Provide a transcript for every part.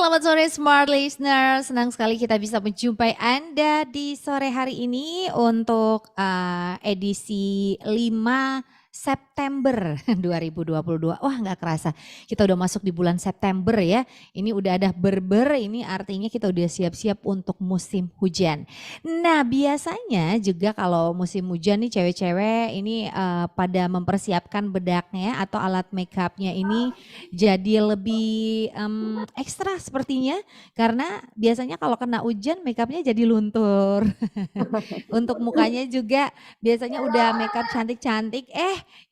Selamat sore Smart Listener, senang sekali kita bisa menjumpai Anda di sore hari ini untuk edisi 5 September 2022. Wah nggak kerasa, kita udah masuk di bulan September ya. Ini udah ada berber, ini artinya kita udah siap-siap untuk musim hujan. Nah biasanya juga kalau musim hujan nih cewek-cewek ini pada mempersiapkan bedaknya atau alat make upnya ini jadi lebih ekstra sepertinya karena biasanya kalau kena hujan makeupnya jadi luntur. Untuk mukanya juga biasanya udah makeup cantik-cantik,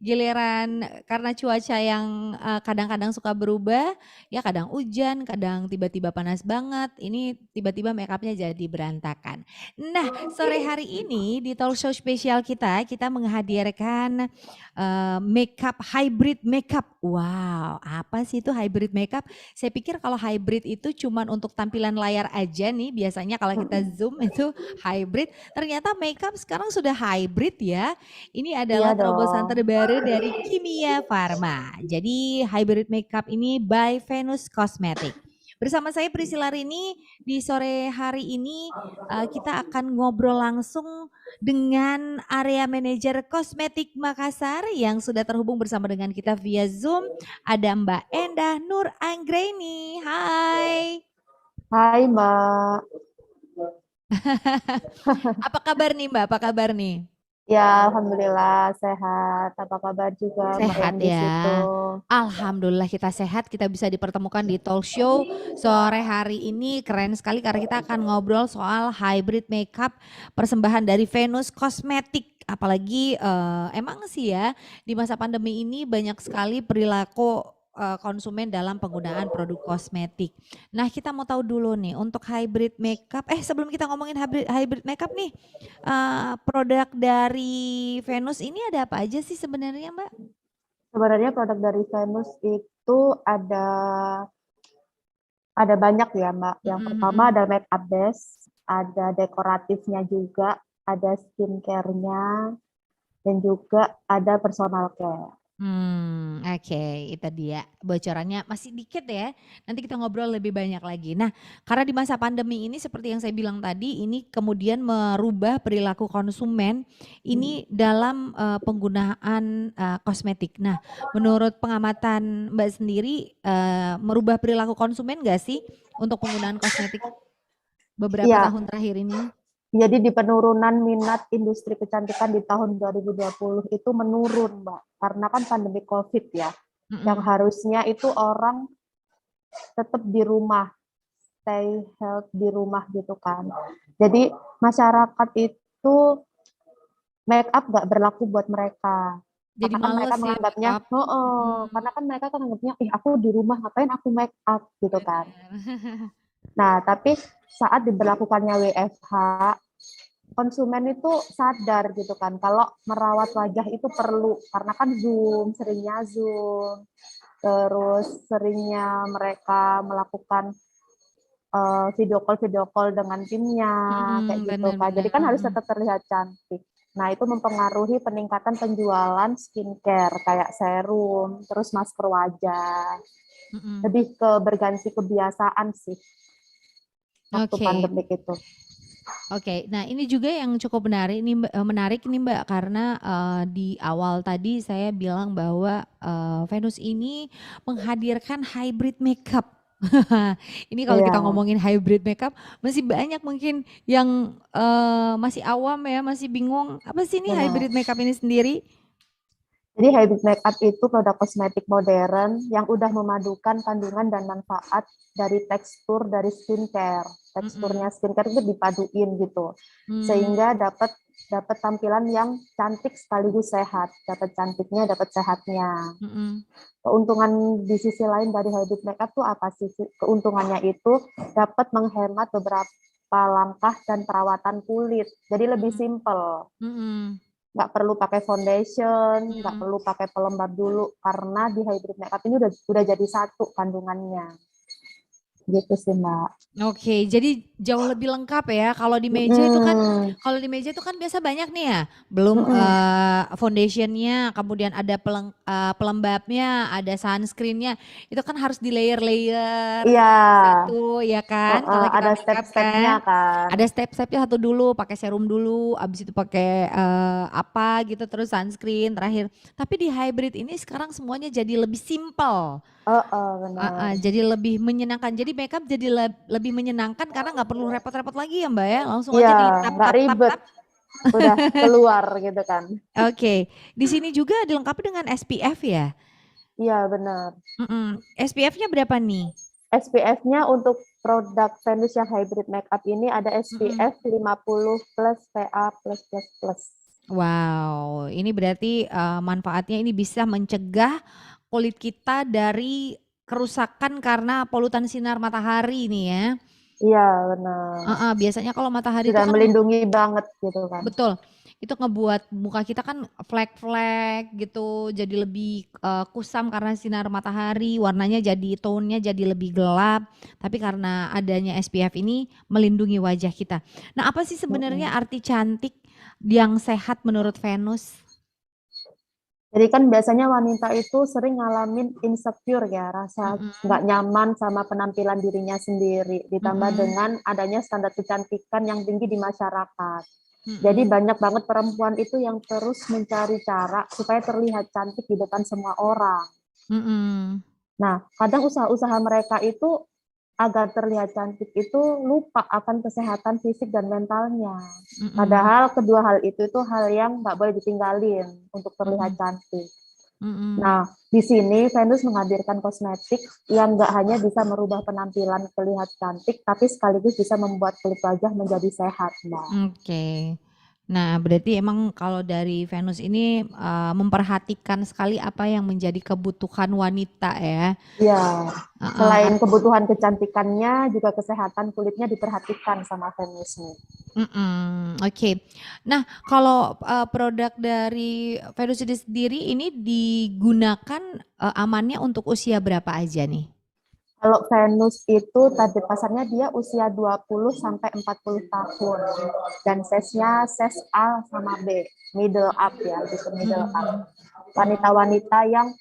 giliran karena cuaca yang kadang-kadang suka berubah, ya kadang hujan, kadang tiba-tiba panas banget, ini tiba-tiba makeupnya jadi berantakan. Nah, sore hari ini di talk show spesial kita menghadirkan makeup hybrid makeup. Wow, apa sih itu hybrid makeup? Saya pikir kalau hybrid itu cuman untuk tampilan layar aja nih. Biasanya kalau kita zoom itu hybrid. Ternyata makeup sekarang sudah hybrid ya. Ini Iya adalah terobosan dong. terbaru dari Kimia Farma. Jadi hybrid makeup ini by Venus Cosmetic. Bersama saya Priscilla Rini di sore hari ini kita akan ngobrol langsung dengan area manajer kosmetik Makassar yang sudah terhubung bersama dengan kita via Zoom. Ada Mbak Endah Nur Anggreni. Hai. Hai Mbak. Apa kabar nih Mbak? Apa kabar nih? Ya, Alhamdulillah sehat. Apa kabar juga Mbak yang Sehat di situ? ya. Alhamdulillah kita sehat, kita bisa dipertemukan di talk show sore hari ini. Keren sekali karena kita akan ngobrol soal hybrid makeup persembahan dari Venus Cosmetic. Apalagi emang sih ya di masa pandemi ini banyak sekali perilaku konsumen dalam penggunaan produk kosmetik. Nah kita mau tahu dulu nih untuk hybrid makeup. Sebelum kita ngomongin hybrid makeup nih, produk dari Venus ini ada apa aja sih sebenarnya Mbak? Sebenarnya produk dari Venus itu ada banyak ya Mbak. Yang Mhm pertama mhm. ada makeup base, ada dekoratifnya juga, ada skincare-nya, dan juga ada personal care. Oke, itu dia bocorannya masih dikit ya. Nanti kita ngobrol lebih banyak lagi. Nah, karena di masa pandemi ini seperti yang saya bilang tadi, ini kemudian merubah perilaku konsumen ini dalam penggunaan kosmetik. Nah, menurut pengamatan Mbak sendiri, merubah perilaku konsumen nggak sih untuk penggunaan kosmetik beberapa Iya, tahun terakhir ini? jadi di penurunan minat industri kecantikan di tahun 2020 itu menurun Mbak. Karena kan pandemi COVID ya. Yang Mhm. harusnya itu orang tetap di rumah, stay health di rumah gitu kan. Jadi masyarakat itu make up nggak berlaku buat mereka. Jadi Karena kan mereka males ya make menganggapnya, up. oh, Mhm, karena kan mereka kan menganggapnya, ih aku di rumah ngapain aku make up gitu kan. bener. Nah, tapi saat diberlakukannya WFH, konsumen itu sadar gitu kan, kalau merawat wajah itu perlu, karena kan Zoom, terus seringnya mereka melakukan video call dengan timnya kayak gitu Bener kan. Jadi bener, kan harus tetap terlihat cantik. Nah, itu mempengaruhi peningkatan penjualan skincare kayak serum, terus masker wajah. mhm. Lebih ke berganti kebiasaan sih waktu Oke pandemik itu. oke. Nah ini juga yang cukup menarik nih Mbak, karena, di awal tadi saya bilang bahwa, Venus ini menghadirkan hybrid makeup. Ini kalau kita Iya. ngomongin hybrid makeup, masih banyak mungkin yang, masih awam ya, masih bingung, apa sih ini Benar. hybrid makeup ini sendiri? Jadi hybrid makeup itu produk kosmetik modern yang udah memadukan kandungan dan manfaat dari tekstur dari skincare. Teksturnya Mhm, skincare itu dipaduin gitu. mmm, Sehingga dapat dapat tampilan yang cantik sekaligus sehat. Dapat cantiknya, dapat sehatnya. mhm, Keuntungan di sisi lain dari hybrid makeup tuh apa sih? Keuntungannya itu dapat menghemat beberapa langkah dan perawatan kulit. Jadi lebih mhm, simple, mhm, nggak perlu pakai foundation, nggak mhm. perlu pakai pelembab dulu karena di hybrid makeup ini udah jadi satu kandungannya gitu sih Mbak. Oke, jadi jauh lebih lengkap ya. Mm-mm. Kalau di meja itu kan biasa banyak nih ya. Belum Mm-mm. foundationnya, kemudian ada pelembabnya, ada sunscreennya. Itu kan harus di layer-layer Iya, satu ya kan. Kalau kita ada makeup step-stepnya kan, kan. ada step-stepnya satu dulu, pakai serum dulu, abis itu pakai apa gitu, terus sunscreen terakhir. Tapi di hybrid ini sekarang semuanya jadi lebih simple. Benar. Jadi lebih menyenangkan. Jadi makeup jadi lebih menyenangkan karena nggak perlu repot-repot lagi ya Mbak ya. Langsung Iya, aja di tap nggak tap tap ribet, tap. udah keluar gitu kan. Oke, di sini juga dilengkapi dengan SPF ya. Iya, benar. SPF-nya berapa nih? SPF-nya untuk produk Venus yang hybrid makeup ini ada Mm-mm. SPF 50 plus PA plus plus plus. Wow, ini berarti manfaatnya ini bisa mencegah kulit kita dari kerusakan karena polutan sinar matahari nih ya. Iya, benar. Biasanya kalau matahari itu Sudah kan melindungi banget gitu kan. betul. Itu ngebuat muka kita kan flek-flek gitu, jadi lebih kusam karena sinar matahari, warnanya jadi tone-nya jadi lebih gelap. Tapi karena adanya SPF ini melindungi wajah kita. Nah, apa sih sebenarnya Mm-mm. arti cantik yang sehat menurut Venus? Jadi kan biasanya wanita itu sering ngalamin insecure ya, rasa Mm-mm, nggak nyaman sama penampilan dirinya sendiri, ditambah mm-mm, dengan adanya standar kecantikan yang tinggi di masyarakat. Jadi mm-mm, banyak banget perempuan itu yang terus mencari cara supaya terlihat cantik di depan semua orang. mm-mm, Nah, kadang usaha-usaha mereka itu agar terlihat cantik itu lupa akan kesehatan fisik dan mentalnya. mm-mm, Padahal kedua hal itu hal yang nggak boleh ditinggalin untuk terlihat mm-mm, cantik. mm-mm. Nah, di sini Venus menghadirkan kosmetik yang nggak hanya bisa merubah penampilan terlihat cantik, tapi sekaligus bisa membuat kulit wajah menjadi sehat, Mbak. Oke. Nah, berarti emang kalau dari Venus ini memperhatikan sekali apa yang menjadi kebutuhan wanita ya. Ya, Heeh, selain kebutuhan kecantikannya, juga kesehatan kulitnya diperhatikan sama Venus nih. oke. Nah, kalau produk dari Venus ini sendiri ini digunakan amannya untuk usia berapa aja nih? Kalau Venus itu target pasarnya dia usia 20 sampai 40 tahun. Dan size-nya size A sama B, middle up ya, gitu middle up. Mm-mm, mm-mm, Wanita-wanita yang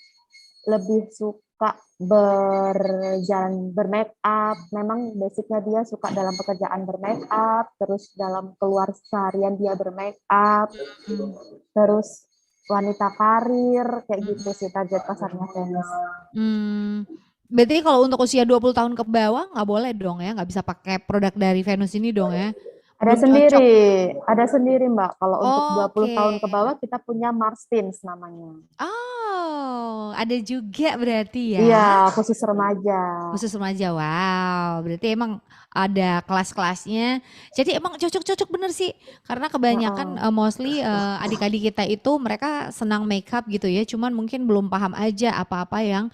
lebih suka berjalan bermake up, memang basicnya dia suka dalam pekerjaan bermake up, terus dalam keluar seharian dia bermake up, mm-mm, terus wanita karir kayak gitu mm-mm. sih target pasarnya Venus. Hmm, berarti kalau untuk usia 20 tahun ke bawah nggak boleh dong ya, nggak bisa pakai produk dari Venus ini dong ya. Ada Belum sendiri, cocok. ada sendiri Mbak. Kalau untuk 20 Oke. tahun ke bawah kita punya Marstins namanya. Oh, ada juga berarti Iya, ya. khusus remaja. Khusus remaja. Wow, berarti emang ada kelas-kelasnya. Jadi emang cocok-cocok bener sih. Karena kebanyakan Heeh. mostly adik-adik kita itu mereka senang makeup gitu ya. Cuman mungkin belum paham aja apa-apa yang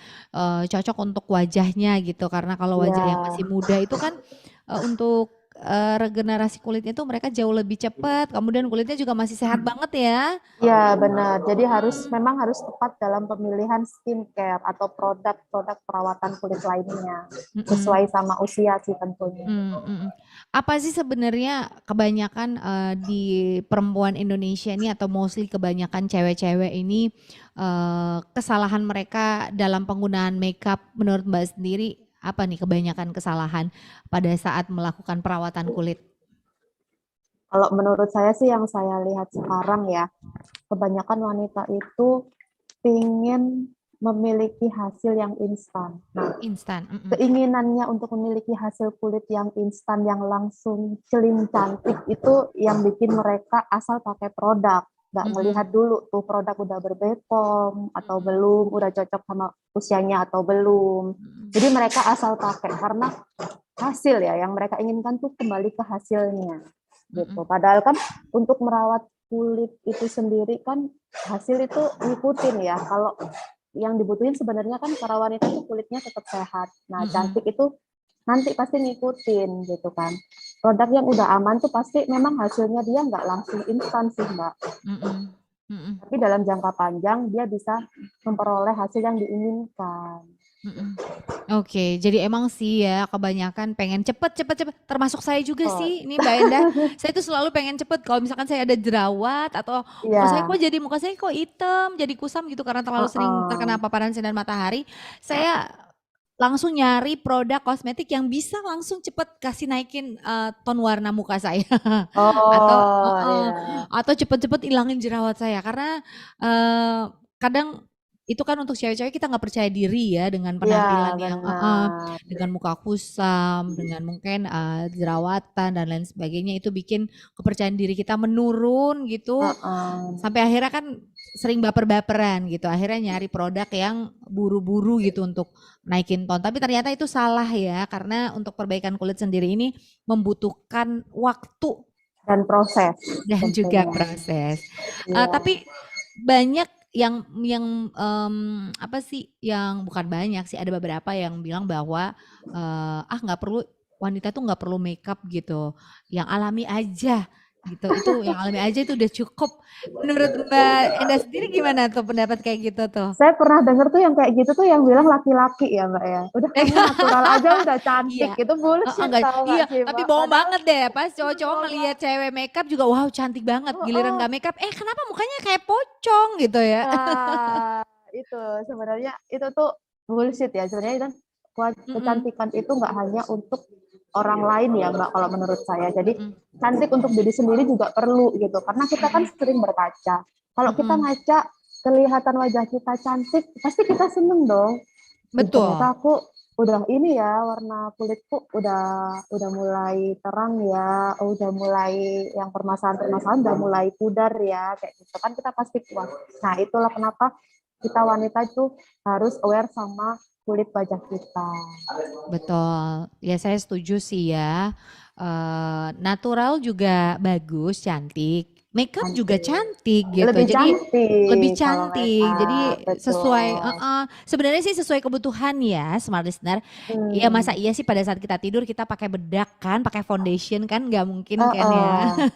cocok untuk wajahnya gitu. Karena kalau Iya, wajah yang masih muda itu kan untuk regenerasi kulitnya itu mereka jauh lebih cepat. Kemudian kulitnya juga masih sehat banget ya. iya benar. Jadi memang harus tepat dalam pemilihan skincare atau produk-produk perawatan kulit lainnya. Mm-mm. Sesuai sama usia sih tentunya. Mm. Apa sih sebenarnya kebanyakan di perempuan Indonesia ini atau mostly kebanyakan cewek-cewek ini kesalahan mereka dalam penggunaan makeup menurut Mbak sendiri apa nih kebanyakan kesalahan pada saat melakukan perawatan kulit? Kalau menurut saya sih yang saya lihat sekarang ya, kebanyakan wanita itu ingin memiliki hasil yang instan. Nah, Instan. Mm-mm. keinginannya untuk memiliki hasil kulit yang instan, yang langsung celing cantik itu yang bikin mereka asal pakai produk. Nggak Mm-mm. melihat dulu tuh produk udah berbepom atau Mm-mm. belum, udah cocok sama usianya atau belum. Mm-mm. Jadi mereka asal pakai karena hasil ya yang mereka inginkan tuh kembali ke hasilnya gitu. Mm-mm. Padahal kan untuk merawat kulit itu sendiri kan hasil itu ngikutin ya. Kalau yang dibutuhin sebenarnya kan para wanita itu kulitnya tetap sehat. Nah, Mm-mm. cantik itu nanti pasti ngikutin gitu kan. Produk yang udah aman tuh pasti memang hasilnya dia nggak langsung instan sih Mbak. Mm-mm. Mm-mm. Tapi dalam jangka panjang dia bisa memperoleh hasil yang diinginkan. Mm-mm. Oke, jadi emang sih ya kebanyakan pengen cepet cepet cepet. Termasuk saya juga Oh, sih, ini Mbak Endah. Saya tuh selalu pengen cepet. Kalau misalkan saya ada jerawat atau iya. muka saya kok hitam, jadi kusam gitu karena terlalu sering terkena Heeh. paparan sinar matahari. Saya langsung nyari produk kosmetik yang bisa langsung cepet kasih naikin ton warna muka saya. Atau Oh, heeh, iya. atau cepet-cepet ilangin jerawat saya karena eh, kadang itu kan untuk cewek-cewek kita nggak percaya diri ya dengan Iya, penampilan yang benar. dengan muka kusam, dengan mungkin jerawatan dan lain sebagainya itu bikin kepercayaan diri kita menurun gitu. Heeh. Sampai akhirnya kan sering baper-baperan gitu. Akhirnya nyari produk yang buru-buru gitu untuk naikin ton. Tapi ternyata itu salah ya karena untuk perbaikan kulit sendiri ini membutuhkan waktu Dan proses dan juga tentunya. proses. Iya. Tapi banyak yang apa sih yang bukan banyak sih ada beberapa yang bilang bahwa nggak perlu wanita tuh nggak perlu makeup gitu, yang alami aja gitu. Itu yang alami aja itu udah cukup. Menurut Mbak Enda sendiri gimana tuh pendapat kayak gitu tuh? Saya pernah denger tuh yang kayak gitu tuh yang bilang laki-laki ya Mbak ya. Udah kamu natural aja udah Iya, cantik. Itu bullshit enggak, tau iya, gak sih tapi Mbak? bohong Padahal banget deh pas cowok-cowok bohong ngelihat banget. cewek makeup juga wow cantik banget, giliran Heeh. nggak makeup, kenapa mukanya kayak pocong gitu ya. Nah, itu sebenarnya itu tuh bullshit ya. Sebenarnya kan Mm-mm, kecantikan itu nggak hanya untuk orang lain ya Mbak kalau menurut saya. Jadi mm-mm, cantik untuk diri sendiri juga perlu gitu. Karena kita kan mm-mm, sering berkaca. Kalau kita mm-mm. ngaca kelihatan wajah kita cantik, pasti kita seneng dong. Ternyata Betul. aku udah ini ya warna kulitku udah mulai terang ya, udah mulai yang permasalahan-permasalahan udah mulai pudar ya kayak gitu kan kita pasti puas. Nah, itulah kenapa kita wanita itu harus aware sama kulit wajah kita. Betul, ya saya setuju sih ya. Natural juga bagus, cantik. Makeup juga Cantik. cantik gitu. Lebih Jadi lebih cantik kalau make cantik. Jadi up, sesuai, betul. sebenarnya sih sesuai kebutuhan ya, smart listener. Ya masa Hmm. iya sih pada saat kita tidur kita pakai bedak kan, pakai foundation kan, nggak mungkin kan ya. Uh-uh.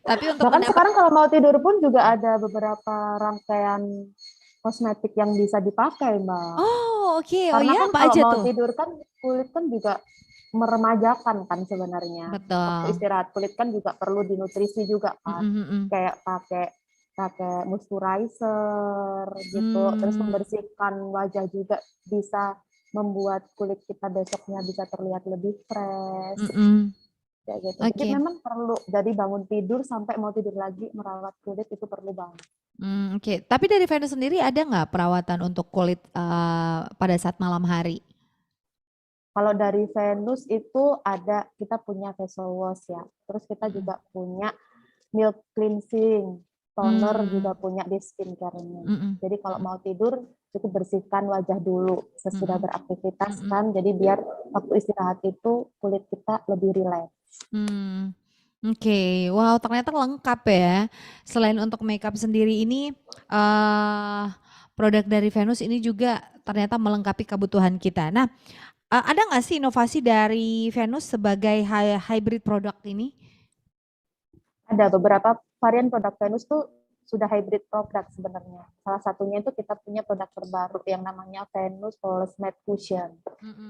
Tapi untuk Bahkan mendapat, sekarang kalau mau tidur pun juga ada beberapa rangkaian kosmetik yang bisa dipakai, Mbak. oh oke, oh Karena ya kan apa kalau aja mau tuh? tidur kan kulit kan juga meremajakan kan sebenarnya. Waktu Betul. istirahat kulit kan juga perlu dinutrisi juga kan. Mm-mm, mm-mm. Kayak pakai pakai moisturizer gitu. Terus Hmm, membersihkan wajah juga bisa membuat kulit kita besoknya bisa terlihat lebih fresh mm-mm. kayak gitu. Jadi Oke. memang perlu dari bangun tidur sampai mau tidur lagi merawat kulit itu perlu banget. Oke. Tapi dari Venus sendiri ada nggak perawatan untuk kulit pada saat malam hari? Kalau dari Venus itu ada kita punya facial wash ya. Terus kita Mm-mm. juga punya milk cleansing, toner juga Hmm, punya di skincare-nya. mm-mm, Jadi kalau mm-mm, mau tidur cukup bersihkan wajah dulu sesudah mm-mm, beraktivitas mm-mm, kan. Jadi biar waktu istirahat itu kulit kita lebih rileks. hmm. Oke, wow ternyata lengkap ya. Selain untuk makeup sendiri ini, eh produk dari Venus ini juga ternyata melengkapi kebutuhan kita. Nah, ada nggak sih inovasi dari Venus sebagai hybrid produk ini? Ada beberapa varian produk Venus tuh sudah hybrid produk sebenarnya. Salah satunya itu kita punya produk terbaru yang namanya Venus Flawless Matte Cushion.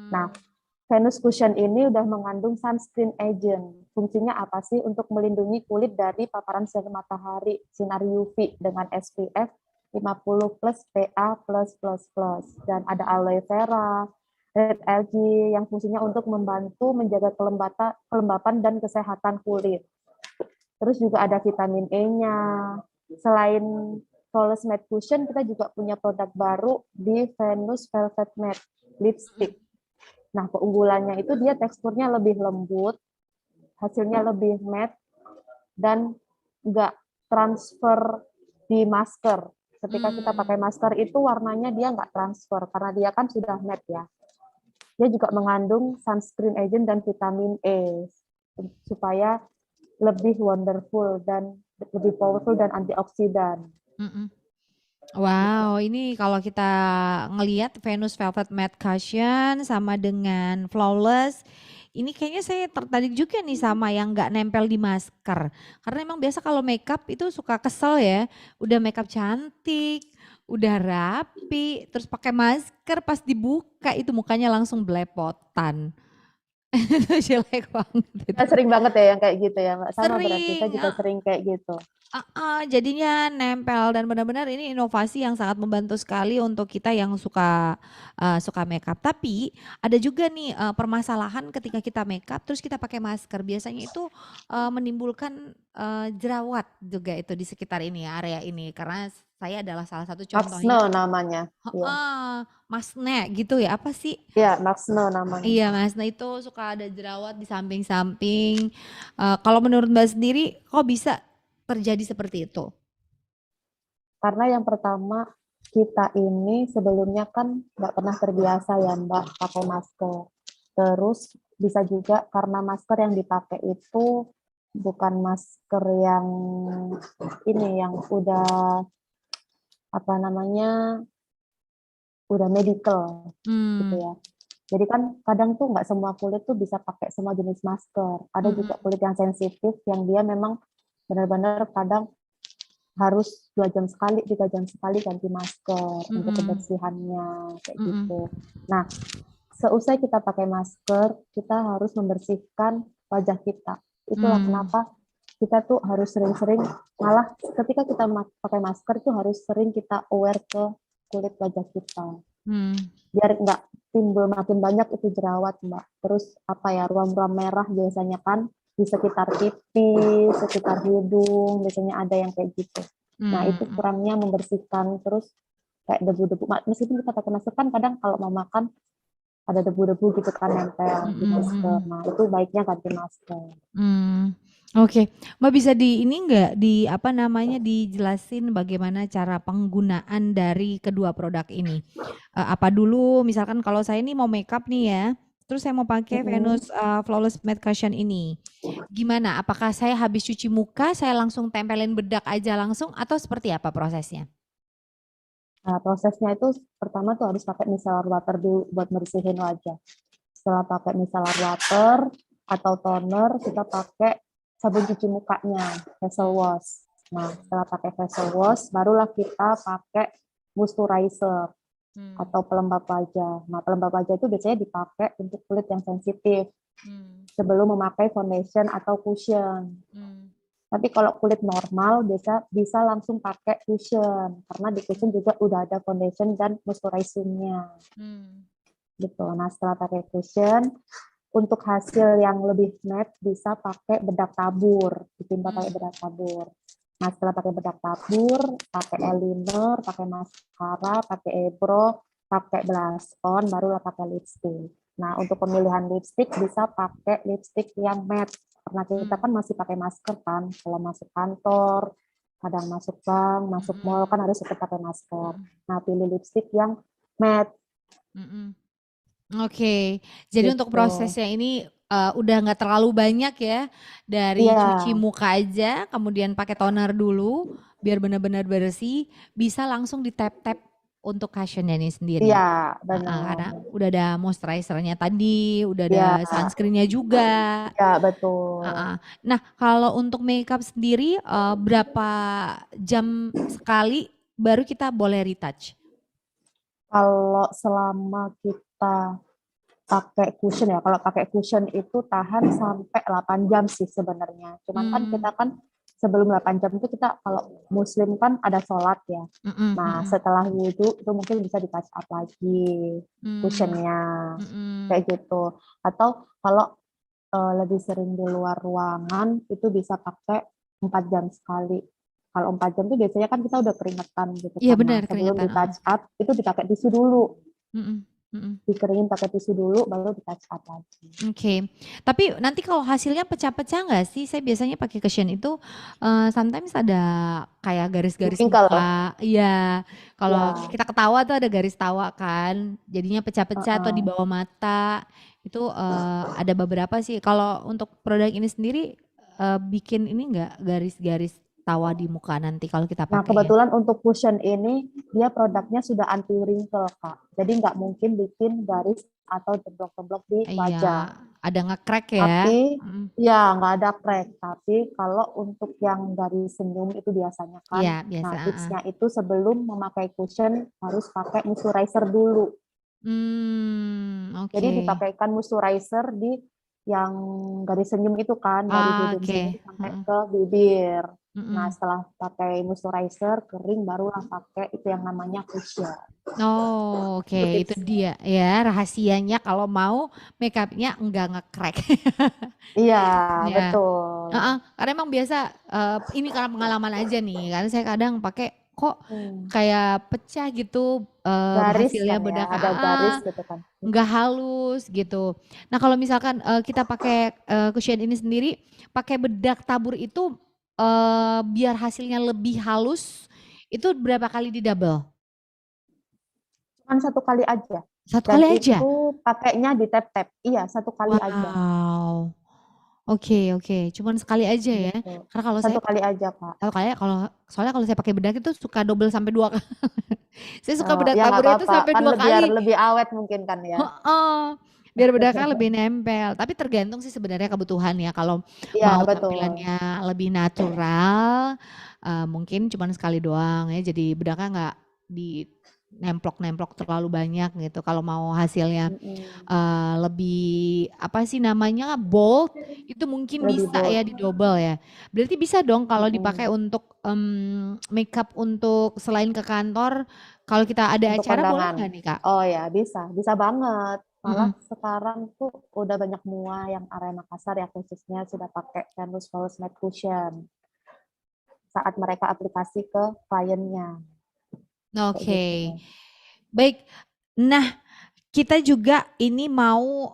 Nah, Mm-mm, Venus Cushion ini udah mengandung sunscreen agent. Fungsinya apa sih? Untuk melindungi kulit dari paparan sinar matahari, sinar UV dengan SPF 50 plus PA plus plus plus. Dan ada aloe vera, red algae yang fungsinya untuk membantu menjaga kelembapan dan kesehatan kulit. Terus juga ada vitamin E-nya. Selain Flawless Matte Cushion, kita juga punya produk baru di Venus Velvet Matte Lipstick. Nah, keunggulannya itu dia teksturnya lebih lembut, hasilnya lebih matte, dan nggak transfer di masker. Ketika kita pakai mm, masker itu warnanya dia nggak transfer, karena dia kan sudah matte ya. Dia juga mengandung sunscreen agent dan vitamin E, supaya lebih wonderful dan lebih powerful dan antioksidan. mm-mm. Gitu. Wow, ini kalau kita ngelihat Venus Velvet Matte Cushion sama dengan Flawless, ini kayaknya saya tertarik juga nih sama yang nggak nempel di masker. Karena emang biasa kalau makeup itu suka kesel ya, udah makeup cantik, udah rapi, terus pakai masker pas dibuka itu mukanya langsung belepotan. Itu jelek banget itu. Saya sering banget ya yang kayak gitu ya, Mbak. Sama berarti saya Sering, juga sering kayak gitu. jadinya nempel dan benar-benar ini inovasi yang sangat membantu sekali untuk kita yang suka makeup. Tapi ada juga nih permasalahan ketika kita makeup terus kita pakai masker. Biasanya itu menimbulkan jerawat juga itu di sekitar ini area ini karena saya adalah salah satu Maksno contohnya. namanya. Iya, Heeh, masne gitu ya apa sih? iya, Maksno namanya. Iya Mas, nah itu suka ada jerawat di samping-samping. Kalau menurut Mbak sendiri, kok bisa terjadi seperti itu? Karena yang pertama, kita ini sebelumnya kan nggak pernah terbiasa ya Mbak pakai masker. Terus bisa juga karena masker yang dipakai itu bukan masker yang ini yang udah apa namanya udah medical gitu Hmm, ya. Jadi kan kadang tuh nggak semua kulit tuh bisa pakai semua jenis masker. Ada juga mm-mm, kulit yang sensitif yang dia memang benar-benar kadang harus 2 jam sekali, 3 jam sekali ganti masker untuk mm-mm, kebersihannya kayak mm-mm, gitu. Nah, seusai kita pakai masker, kita harus membersihkan wajah kita. Itulah hmm, kenapa kita tuh harus sering-sering, malah ketika kita pakai masker tuh harus sering kita aware ke kulit wajah kita. hmm, Biar nggak timbul makin banyak itu jerawat, Mbak. Terus apa ya, ruam-ruam merah biasanya kan di sekitar pipi, sekitar hidung, biasanya ada yang kayak gitu. Nah, itu hmm, kurangnya membersihkan, terus kayak debu-debu. Meskipun kita pakai masker kan kadang kalau mau makan ada debu-debu gitu kan nempel di mm-mm, masker. mm-mm, Nah, itu baiknya ganti masker. hmm. Oke, Mbak bisa di ini enggak di apa namanya dijelasin bagaimana cara penggunaan dari kedua produk ini? Apa dulu misalkan kalau saya ini mau makeup nih ya, terus saya mau pakai Mm-mm. Venus Flawless Matte Cushion ini. Gimana? Apakah saya habis cuci muka, saya langsung tempelin bedak aja langsung atau seperti apa prosesnya? Nah, prosesnya itu pertama tuh harus pakai micellar water dulu buat bersihin wajah. Setelah pakai micellar water atau toner, kita pakai sabun cuci mukanya, facial Hmm, wash. Nah, setelah pakai facial wash, barulah kita pakai moisturizer hmm, atau pelembab wajah. Nah, pelembab wajah itu biasanya dipakai untuk kulit yang sensitif hmm, sebelum memakai foundation atau cushion. hmm, Tapi kalau kulit normal bisa langsung pakai cushion karena di cushion hmm, juga udah ada foundation dan moisturizing-nya hmm, gitu. Nah, setelah pakai cushion, untuk hasil yang lebih matte bisa pakai bedak tabur, ditimpa pakai hmm, bedak tabur. Nah, setelah pakai bedak tabur, pakai eyeliner, pakai mascara, pakai eyebrow, pakai blush on, barulah pakai lipstick. Nah, untuk pemilihan lipstick bisa pakai lipstick yang matte. Karena kita hmm, kan masih pakai masker kan, kalau masuk kantor, kadang masuk bank, masuk mall hmm, kan harus tetap pakai masker. hmm, Nah, pilih lipstick yang matte hmm, hmm. Oke, jadi untuk gitu. prosesnya ini udah nggak terlalu banyak ya, dari Iya, cuci muka aja, kemudian pakai toner dulu, biar benar-benar bersih, bisa langsung di tap-tap untuk cushionnya ini sendiri. iya, Karena benar. udah ada moisturizernya tadi, udah ada Iya, sunscreennya juga. iya betul. Heeh. Nah, kalau untuk makeup sendiri berapa jam sekali baru kita boleh retouch? Kalau selama kita pakai cushion ya, kalau pakai cushion itu tahan sampai 8 jam sih sebenarnya. Cuman kan Hmm, kita kan sebelum 8 jam itu kita kalau muslim kan ada sholat ya. mm-mm, Nah, mm-mm, setelah wudhu itu mungkin bisa di touch up lagi mm, cushionnya mm-mm, kayak gitu. Atau kalau lebih sering di luar ruangan itu bisa pakai 4 jam sekali. Kalau 4 jam itu biasanya kan kita udah keringetan gitu iya kan. Nah, benar sebelum keringetan. di touch up itu dipakai tisu dulu. Mm-mm, mm-mm. Dikeringin pakai tisu dulu baru di touch up lagi. Oke, tapi nanti kalau hasilnya pecah-pecah nggak sih? Saya biasanya pakai cushion itu sometimes ada kayak garis-garis Wrinkle. muka. Iya, kalau Ya, kita ketawa tuh ada garis tawa kan, jadinya pecah-pecah atau di uh-uh. bawah mata. Itu ada beberapa sih. Kalau untuk produk ini sendiri bikin ini nggak garis-garis tawa di muka nanti kalau kita Nah, pakai ya? kebetulan untuk cushion ini dia produknya sudah anti wrinkle, Kak. Jadi nggak mungkin bikin garis atau jeblok-jeblok di Iya, wajah. Ada nge-crack ya? Tapi Mm. ya nggak ada crack. Tapi kalau untuk yang dari senyum itu biasanya Iya, kan, biasa. nah tipsnya itu sebelum memakai cushion harus pakai moisturizer dulu. Oke. Jadi dipakaikan moisturizer di yang garis senyum itu kan, dari Ah, bibir senyum oke. sampai Heeh. ke bibir. Nah, Mm-mm. setelah pakai moisturizer, kering, barulah pakai itu yang namanya cushion. Oh, oke, Itu itu tipsnya. dia ya rahasianya kalau mau makeupnya enggak nge-crack. Iya, Ya. betul. Karena emang biasa ini karena pengalaman aja nih. Karena saya kadang pakai kok Hmm. kayak pecah gitu Garis hasilnya kan ya, bedak ada garis gitu kan. nggak halus gitu. Nah kalau misalkan kita pakai cushion ini sendiri, pakai bedak tabur itu biar hasilnya lebih halus, itu berapa kali di double? Cuman satu kali aja. Satu Dan kali aja? itu pakainya di tap-tap. Iya, satu kali aja. Wow. Oke, oke. Cuman sekali aja ya. Gitu. Karena kalau saya Satu kali aja, Kak. satu kali kalau soalnya kalau saya pakai bedak itu suka double sampai dua kali. Saya suka bedak Ya nggak taburnya itu apa-apa. sampai Kan dua biar kali. lebih awet mungkin kan ya. Heeh. Biar bedaknya lebih nempel. Tapi tergantung sih sebenarnya kebutuhan ya. Kalau Iya, mau betul. tampilannya lebih natural, mungkin cuman sekali doang ya. Jadi bedaknya nggak di nemplok-nemplok terlalu banyak gitu. Kalau mau hasilnya Mm-mm. lebih apa sih namanya bold itu mungkin Lebih bisa bold. ya di double ya. Berarti bisa dong kalau dipakai Mm-mm. untuk makeup untuk selain ke kantor, kalau kita ada Untuk acara boleh kondangan. nggak nih Kak? Oh ya, bisa. Bisa banget. Malah Mm-mm. sekarang tuh udah banyak mua yang area Makassar ya khususnya sudah pakai Venus Falls Matte Cushion saat mereka aplikasi ke kliennya. Kayak Oke, gitu. baik. Nah, kita juga ini mau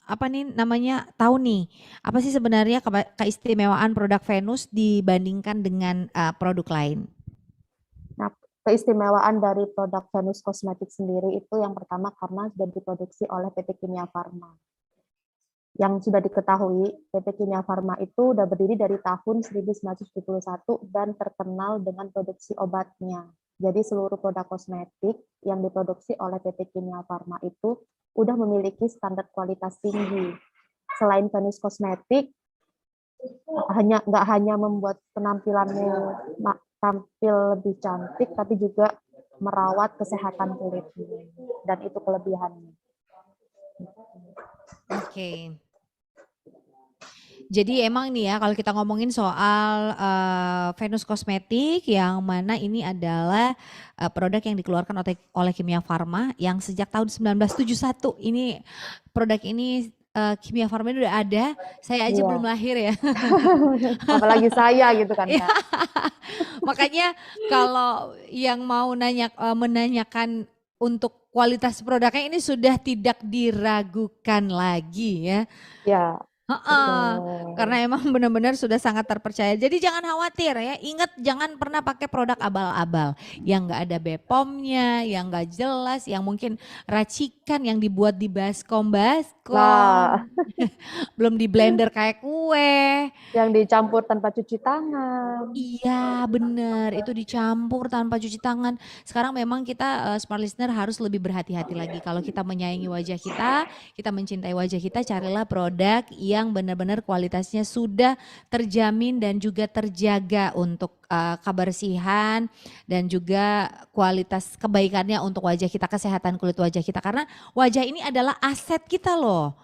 apa nih namanya tahu nih apa sih sebenarnya keistimewaan produk Venus dibandingkan dengan produk lain? Nah, keistimewaan dari produk Venus Cosmetics sendiri itu yang pertama karena sudah diproduksi oleh PT Kimia Farma. Yang sudah diketahui, PT Kimia Farma itu sudah berdiri dari tahun 1971 dan terkenal dengan produksi obatnya. Jadi seluruh produk kosmetik yang diproduksi oleh PT Kimia Farma itu udah memiliki standar kualitas tinggi. Selain Venus Kosmetik, nggak hanya membuat penampilanmu tampil lebih cantik, tapi juga merawat kesehatan kulitmu. Dan itu kelebihannya. Oke. Jadi emang nih ya kalau kita ngomongin soal Venus Kosmetik yang mana ini adalah produk yang dikeluarkan oleh Kimia Farma yang sejak tahun 1971 ini produk ini Kimia Farma ini udah ada, saya aja belum Iya. lahir ya. Apalagi saya gitu kan, Iya, Kak. makanya kalau yang mau menanyakan untuk kualitas produknya ini sudah tidak diragukan lagi ya. Ya, Heeh, karena betul. emang benar-benar sudah sangat terpercaya. Jadi jangan khawatir ya. Ingat jangan pernah pakai produk abal-abal yang enggak ada BPOM-nya, yang enggak jelas, yang mungkin racikan yang dibuat di Nah, baskom, belum di blender kayak kue. yang dicampur tanpa cuci tangan. Iya bener, itu dicampur tanpa cuci tangan. Sekarang memang kita smart listener harus lebih berhati-hati lagi. Kalau kita menyayangi wajah kita mencintai wajah kita, carilah produk yang benar-benar kualitasnya sudah terjamin dan juga terjaga untuk kebersihan dan juga kualitas kebaikannya untuk wajah kita, kesehatan kulit wajah kita. Karena wajah ini adalah aset kita loh.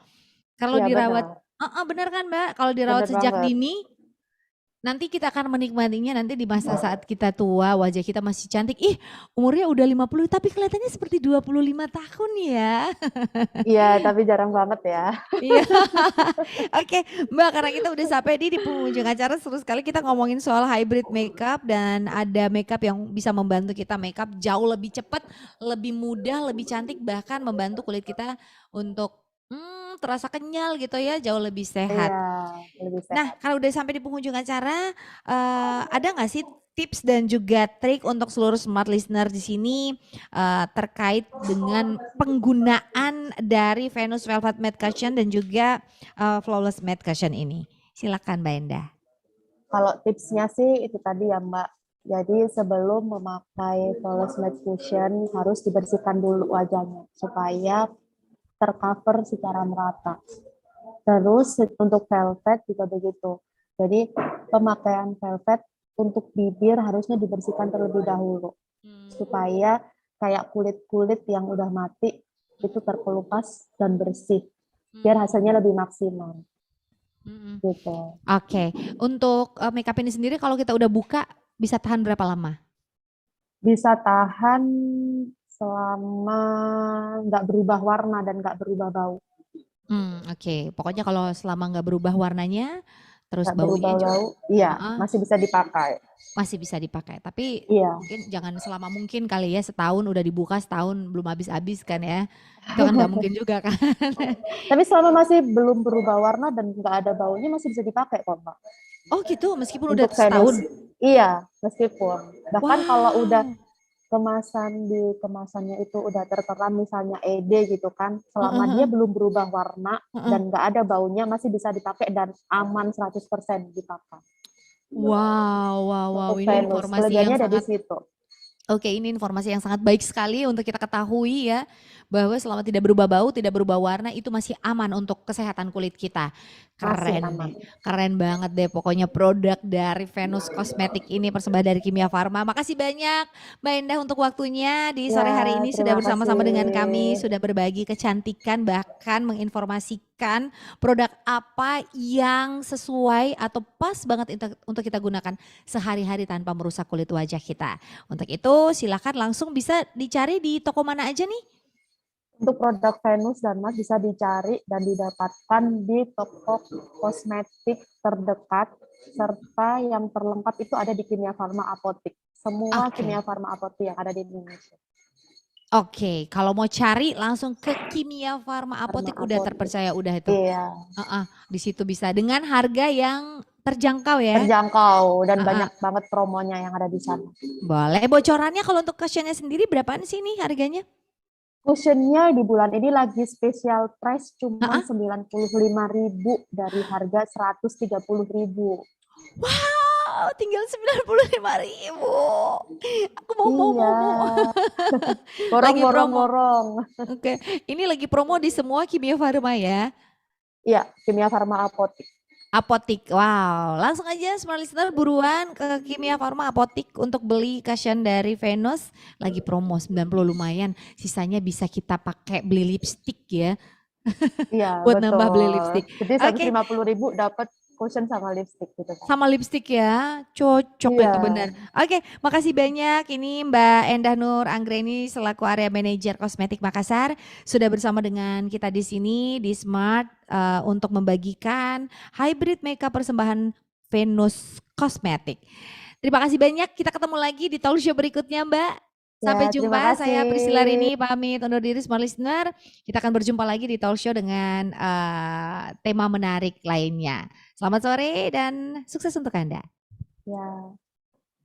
Kalau Iya, dirawat, benar. bener kan Mbak? Kalau dirawat Benar sejak banget. dini, nanti kita akan menikmatinya nanti di masa saat kita tua, wajah kita masih cantik. Ih, umurnya udah 50 tapi kelihatannya seperti 25 tahun ya. Iya, tapi jarang banget ya. Iya. Oke, Mbak, karena kita udah sampai di penghujung acara, seru sekali kita ngomongin soal hybrid makeup dan ada makeup yang bisa membantu kita makeup jauh lebih cepat, lebih mudah, lebih cantik, bahkan membantu kulit kita untuk terasa kenyal gitu ya, jauh lebih sehat. Iya, lebih Nah, sehat. kalau udah sampai di penghujung acara, ada nggak sih tips dan juga trik untuk seluruh smart listener di sini terkait dengan penggunaan dari Venus Velvet Matte Cushion dan juga Flawless Matte Cushion ini? Silakan Mbak Endah. Kalau tipsnya sih itu tadi ya, Mbak. Jadi sebelum memakai Flawless Matte Cushion harus dibersihkan dulu wajahnya supaya tercover secara merata. Terus untuk velvet juga begitu. Jadi pemakaian velvet untuk bibir harusnya dibersihkan terlebih dahulu supaya kayak kulit-kulit yang udah mati itu terkelupas dan bersih biar hasilnya lebih maksimal gitu. Oke, untuk makeup ini sendiri kalau kita udah buka bisa tahan berapa lama? Bisa tahan selama nggak berubah warna dan nggak berubah bau. Oke. Pokoknya kalau selama nggak berubah warnanya, terus Nggak berubah baunya juga bau, iya heeh, masih bisa dipakai. masih bisa dipakai. Tapi Iya. mungkin jangan selama mungkin kali ya, setahun udah dibuka, setahun belum habis-habis kan ya. Itu kan nggak mungkin juga kan. Tapi selama masih belum berubah warna dan nggak ada baunya masih bisa dipakai kok, Mbak. Oh gitu, meskipun udah Untuk setahun? Venus. Iya, meskipun. Bahkan kalau udah Wow. kemasannya itu udah tertera misalnya ED gitu kan, selama Heeh, dia heeh, belum berubah warna heeh. dan nggak ada baunya masih bisa dipakai dan aman 100% dipakai. Wow, wow, wow. Untuk Ini Venus, informasi yang kelebihannya ada di sangat situ. Oke, ini informasi yang sangat baik sekali untuk kita ketahui ya, bahwa selama tidak berubah bau, tidak berubah warna itu masih aman untuk kesehatan kulit kita. Masih Keren aman. nih, keren banget deh pokoknya produk dari Venus Cosmetic ini persembahan dari Kimia Farma. Makasih banyak Mbak Endah untuk waktunya di Ya, sore hari ini sudah terima kasih. bersama-sama dengan kami, sudah berbagi kecantikan bahkan menginformasikan produk apa yang sesuai atau pas banget untuk kita gunakan sehari-hari tanpa merusak kulit wajah kita. Untuk itu silakan langsung bisa dicari di toko mana aja nih? Untuk produk Venus dan Mas bisa dicari dan didapatkan di toko kosmetik terdekat, serta yang terlengkap itu ada di Kimia Farma Apotik. Semua Oke. Kimia Farma Apotik yang ada di Indonesia. Oke, kalau mau cari langsung ke Kimia Farma Farma Apotik udah Apotik. terpercaya udah itu. Iya, Di situ bisa dengan harga yang terjangkau ya. terjangkau dan Heeh. banyak banget promonya yang ada di sana. Boleh bocorannya kalau untuk cushionnya sendiri berapaan sih nih harganya? Cushionnya di bulan ini lagi special price cuman Heeh. 95.000 dari harga 130.000. Wow, tinggal 95.000. Aku Iya. mau. Borong, Lagi borong, promo. borong. Oke, ini lagi promo di semua Kimia Farma ya. Iya, Kimia Farma Apotik. Apotik, wow. Langsung aja smart listener buruan ke Kimia Farma Apotik untuk beli cushion dari Venus. Lagi promo 90 lumayan. Sisanya bisa kita pakai beli lipstick ya. Iya, Buat nambah beli betul. lipstick. Jadi Oke, 150.000 dapat cushion sama lipstick gitu kan. sama lipstick ya. Cocok Iya, itu benar. Oke, makasih banyak. Ini Mbak Endah Nur Anggreni selaku area manajer kosmetik Makassar sudah bersama dengan kita di sini di Smart untuk membagikan hybrid makeup persembahan Venus Cosmetic. Terima kasih banyak. Kita ketemu lagi di talk show berikutnya, Mbak. Sampai ya terima jumpa. Saya Priscilla kasih. Rini pamit undur diri smart listener. Kita akan berjumpa lagi di talk show dengan tema menarik lainnya. Selamat sore dan sukses untuk Anda. Ya.